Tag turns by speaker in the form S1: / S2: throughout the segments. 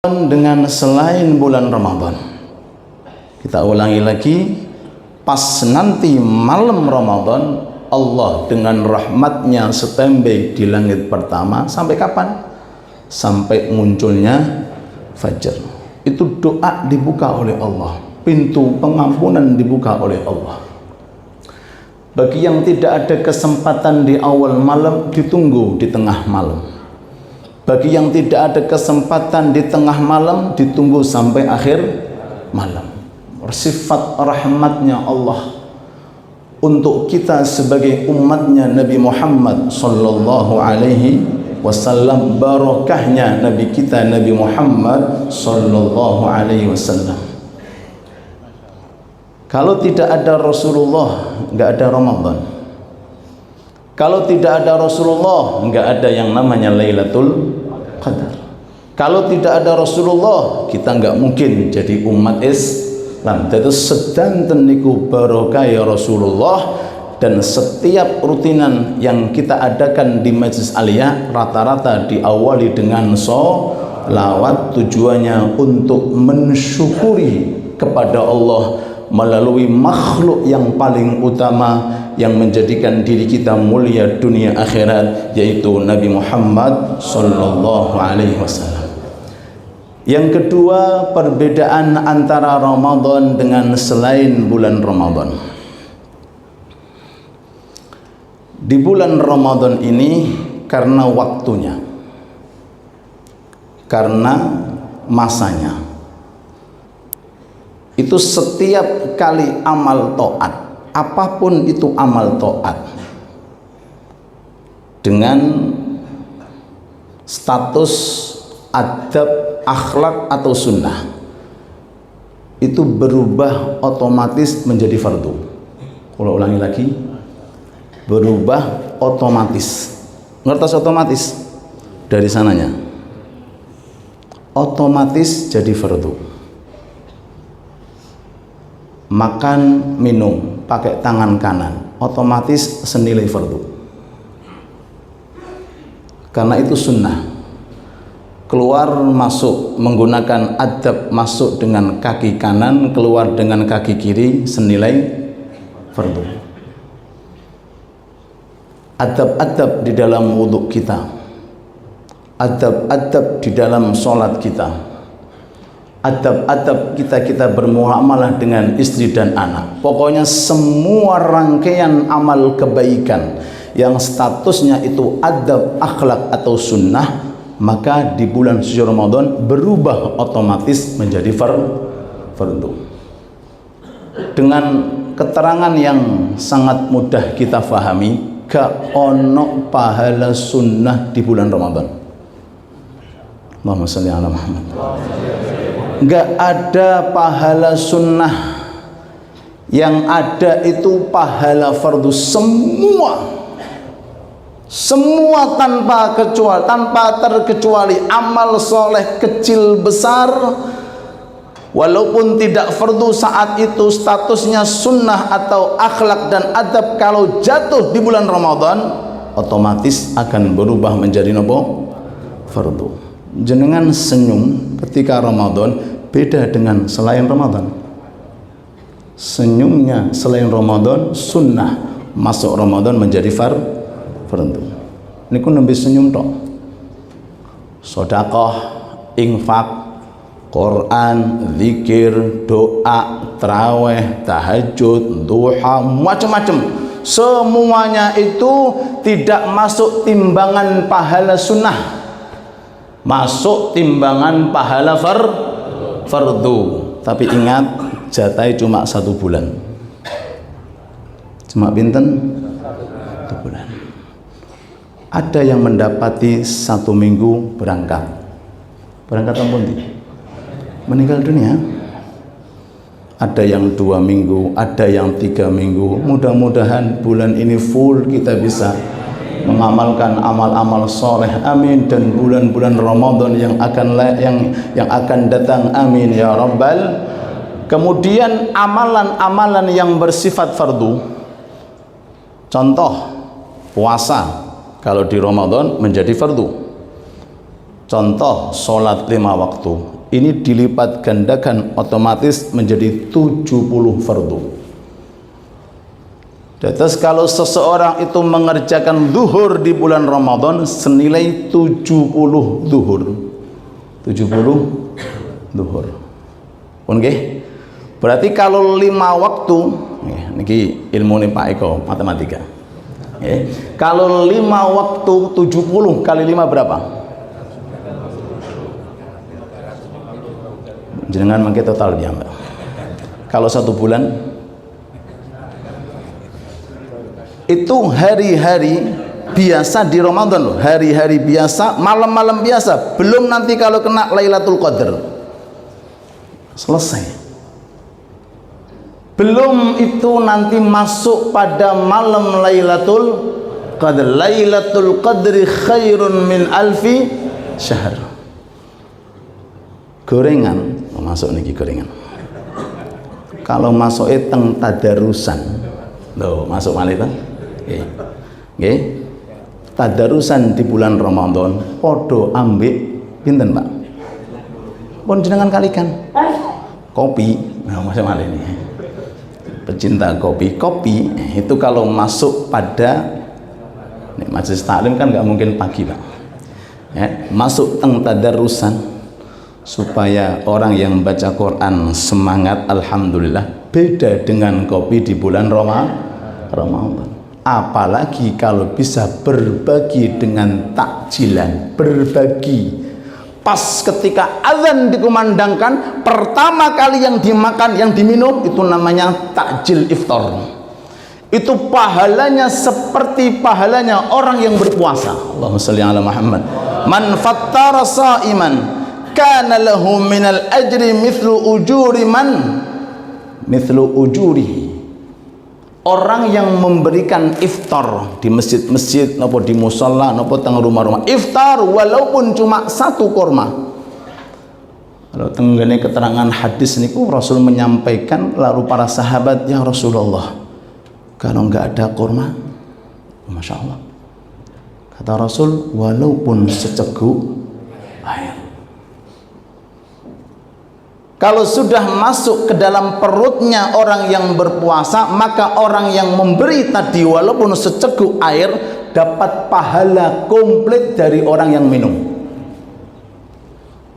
S1: dengan selain bulan Ramadan. Kita ulangi lagi, pas nanti malam Ramadan, Allah dengan rahmatnya standby di langit pertama. Sampai kapan? Sampai munculnya fajar. Itu doa dibuka oleh Allah, pintu pengampunan dibuka oleh Allah. Bagi yang tidak ada kesempatan di awal malam, ditunggu di tengah malam. Bagi yang tidak ada kesempatan di tengah malam, ditunggu sampai akhir malam. Sifat rahmatnya Allah untuk kita sebagai umatnya Nabi Muhammad sallallahu alaihi wasallam, barokahnya Nabi kita Nabi Muhammad sallallahu alaihi wasallam. Kalau tidak ada Rasulullah, nggak ada Ramadan. Kalau tidak ada Rasulullah, nggak ada yang namanya Lailatul Qadar. Kalau tidak ada Rasulullah, kita nggak mungkin jadi umat Islam. Jadi sedanten niku barokah ya Rasulullah, dan setiap rutinan yang kita adakan di Majlis Aliyah rata-rata diawali dengan sholawat, tujuannya untuk mensyukuri kepada Allah melalui makhluk yang paling utama yang menjadikan diri kita mulia dunia akhirat, yaitu Nabi Muhammad sallallahu alaihi wasallam. Yang kedua, perbedaan antara Ramadan dengan selain bulan Ramadan. Di bulan Ramadan ini karena waktunya, karena masanya, itu setiap kali amal taat, apapun itu amal taat, dengan status adab, akhlak atau sunnah, itu berubah otomatis menjadi fardu. Kalau ulangi lagi, berubah otomatis. Ngertos otomatis? Dari sananya otomatis jadi fardu. Makan, minum pakai tangan kanan otomatis senilai fardu, karena itu sunnah. Keluar masuk menggunakan adab, masuk dengan kaki kanan, keluar dengan kaki kiri, senilai fardu. Adab-adab di dalam wudhu kita, adab-adab di dalam sholat kita, adab-adab kita bermuamalah dengan istri dan anak. Pokoknya semua rangkaian amal kebaikan yang statusnya itu adab, akhlak atau sunnah, maka di bulan suci Ramadan berubah otomatis menjadi fardu. Dengan keterangan yang sangat mudah kita fahami, gak ono pahala sunnah di bulan Ramadan. Allahumma sholli ala Muhammad. Gak ada pahala sunnah, yang ada itu pahala fardu. Semua tanpa terkecuali amal soleh kecil besar, walaupun tidak fardu saat itu statusnya sunnah atau akhlak dan adab, kalau jatuh di bulan Ramadan otomatis akan berubah menjadi fardu. Jenengan senyum ketika Ramadan beda dengan selain Ramadan. Senyumnya selain Ramadan sunnah, masuk Ramadan menjadi fardu. Niku nembe senyum tok. Sedekah, infak, Quran, zikir, doa, tarawih, tahajud, duha, macam-macam. Semuanya itu tidak masuk timbangan pahala sunnah, masuk timbangan pahala fardu. Tapi ingat, jatahnya cuma 1 bulan. Cuma pinten? 1 bulan. Ada yang mendapati 1 minggu berangkat ampun, meninggal dunia. Ada yang 2 minggu, ada yang 3 minggu. Mudah-mudahan bulan ini full kita bisa mengamalkan amal-amal soleh, amin. Dan bulan-bulan Ramadan yang akan datang, amin ya rabbal. Kemudian amalan-amalan yang bersifat fardu, contoh puasa kalau di Ramadan menjadi fardu. Contoh sholat 5 waktu ini dilipat gandakan otomatis menjadi 70 fardu. Terus kalau seseorang itu mengerjakan zuhur di bulan Ramadan senilai 70 zuhur. 70 zuhur. Oke. Berarti kalau 5 waktu, niki ilmu nih Pak Eko matematika. Kalau 5 waktu 70 kali 5 berapa? Jangan mangke total ya Mbak. Kalau 1 bulan itu hari-hari biasa di Ramadan loh, hari-hari biasa, malam-malam biasa, belum nanti kalau kena Lailatul Qadar. Selesai. Belum itu nanti masuk pada malam Lailatul Qadar. Lailatul Qadri khairun min alfi syahr. Gorengan, masuk niki gorengan. Kalau masuk teng tadarusan, loh masuk malih ta? Nggih. Tadarusan di bulan Ramadan podo ambek pinten, Pak? Pun jenengan kalikan. Kopi, nah masuk malih ini. Pecinta kopi itu kalau masuk pada majelis taklim kan nggak mungkin pagi, Pak. Masuk teng tadarusan supaya orang yang baca Quran semangat, alhamdulillah. Beda dengan kopi di bulan Ramadan. Apalagi kalau bisa berbagi dengan takjilan, berbagi. Pas ketika azan dikumandangkan, pertama kali yang dimakan, yang diminum itu namanya takjil iftar. Itu pahalanya seperti pahalanya orang yang berpuasa. Allahumma shalli ala Muhammad. Man fattara sa'iman kana lahu minal ajri mithlu ujurihi. Orang yang memberikan iftar di masjid-masjid nopo di musala nopo teng rumah-rumah iftar walaupun cuma 1 kurma. Kalau tenggene keterangan hadis niku Rasul menyampaikan, lalu para sahabat, ya Rasulullah, kalau nggak ada kurma, masya Allah, kata Rasul, walaupun seceguk air. Kalau sudah masuk ke dalam perutnya orang yang berpuasa, maka orang yang memberi tadi walaupun seceguk air dapat pahala komplit dari orang yang minum.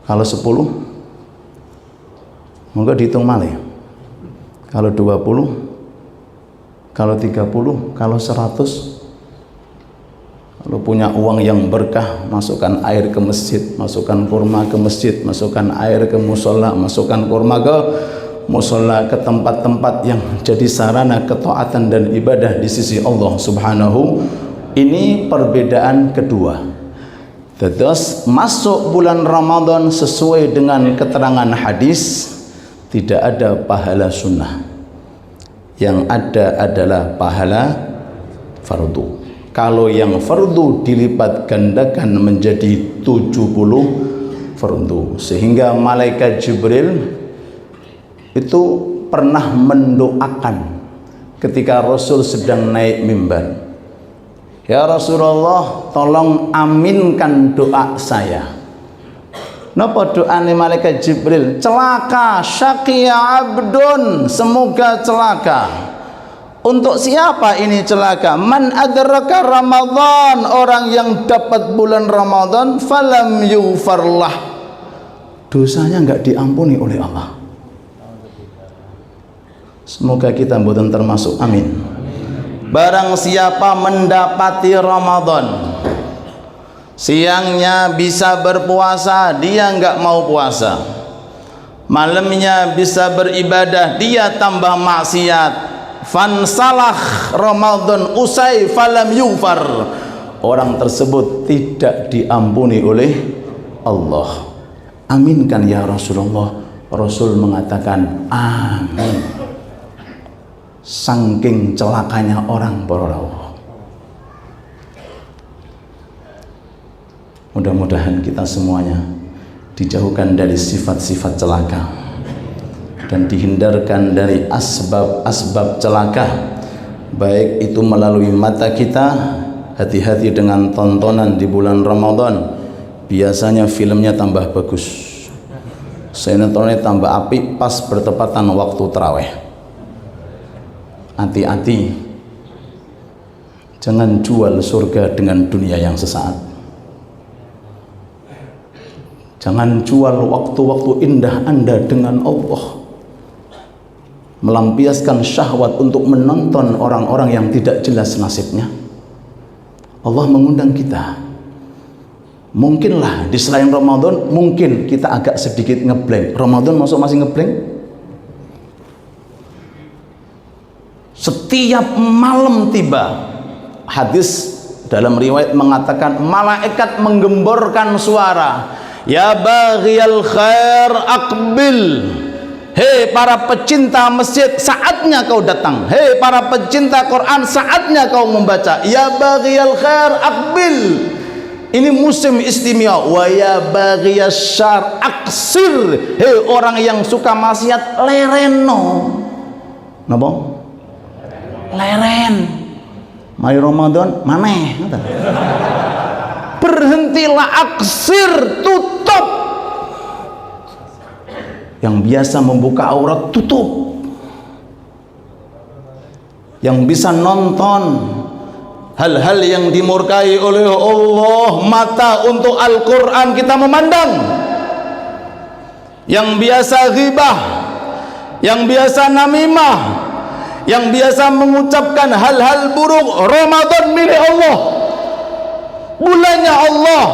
S1: Kalau 10, monggo dihitung malih. Kalau 20, kalau 30, kalau 100. Kalau punya uang yang berkah, masukkan air ke masjid, masukkan kurma ke masjid, masukkan air ke musola, masukkan kurma ke musola, ke tempat-tempat yang jadi sarana ketaatan dan ibadah di sisi Allah Subhanahu. Ini perbedaan kedua. Terus masuk bulan Ramadan sesuai dengan keterangan hadis, tidak ada pahala sunnah. Yang ada adalah pahala fardu. Kalau yang fardu dilipat gandakan menjadi 70 fardu, sehingga malaikat Jibril itu pernah mendoakan ketika Rasul sedang naik mimbar, ya Rasulullah, tolong aminkan doa saya. Napa doane malaikat Jibril? Celaka, syaqiya abdun, semoga celaka. Untuk siapa ini celaka? Man adraka Ramadan, orang yang dapat bulan Ramadan falam yufarlah, dosanya enggak diampuni oleh Allah. Semoga kita mboten termasuk, amin. Barang siapa mendapati Ramadan, siangnya bisa berpuasa, dia enggak mau puasa, malamnya bisa beribadah, dia tambah maksiat, fansalah Ramadan usai falam yufar, orang tersebut tidak diampuni oleh Allah. Aminkan ya Rasulullah. Rasul mengatakan amin. Saking celakanya orang berrawah. Mudah-mudahan kita semuanya dijauhkan dari sifat-sifat celaka dan dihindarkan dari asbab-asbab celaka, baik itu melalui mata kita. Hati-hati dengan tontonan di bulan Ramadan biasanya filmnya tambah bagus, sinetronnya tambah apik pas bertepatan waktu tarawih. Hati-hati, jangan jual surga dengan dunia yang sesaat. Jangan jual waktu-waktu indah Anda dengan Allah, melampiaskan syahwat untuk menonton orang-orang yang tidak jelas nasibnya. Allah mengundang kita. Mungkinlah di selain Ramadan, mungkin kita agak sedikit ngeblank. Ramadan masih ngeblank? Setiap malam tiba, hadis dalam riwayat mengatakan malaikat menggemborkan suara, ya baghiyal khair aqbil. Hei para pecinta masjid, saatnya kau datang. Hei para pecinta Quran, saatnya kau membaca. Ya baghiyal khair aqbil. Ini musim istimewa. Wa ya baghiyas syarr aqsir. Hei orang yang suka maksiat, lereno. Napa? Leren. Mari Ramadan maneh. Berhentilah, aksir, tutup. Yang biasa membuka aurat, tutup. Yang bisa nonton hal-hal yang dimurkai oleh Allah, mata untuk Al-Quran kita memandang. Yang biasa ghibah, yang biasa namimah, yang biasa mengucapkan hal-hal buruk, Ramadan milik Allah, bulannya Allah.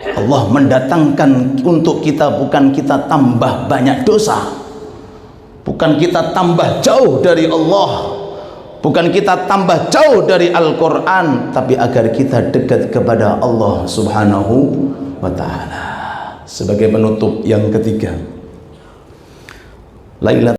S1: Allah mendatangkan untuk kita, bukan kita tambah banyak dosa, bukan kita tambah jauh dari Allah, bukan kita tambah jauh dari Al-Quran, tapi agar kita dekat kepada Allah Subhanahu wa ta'ala. Sebagai penutup yang ketiga, Lailatul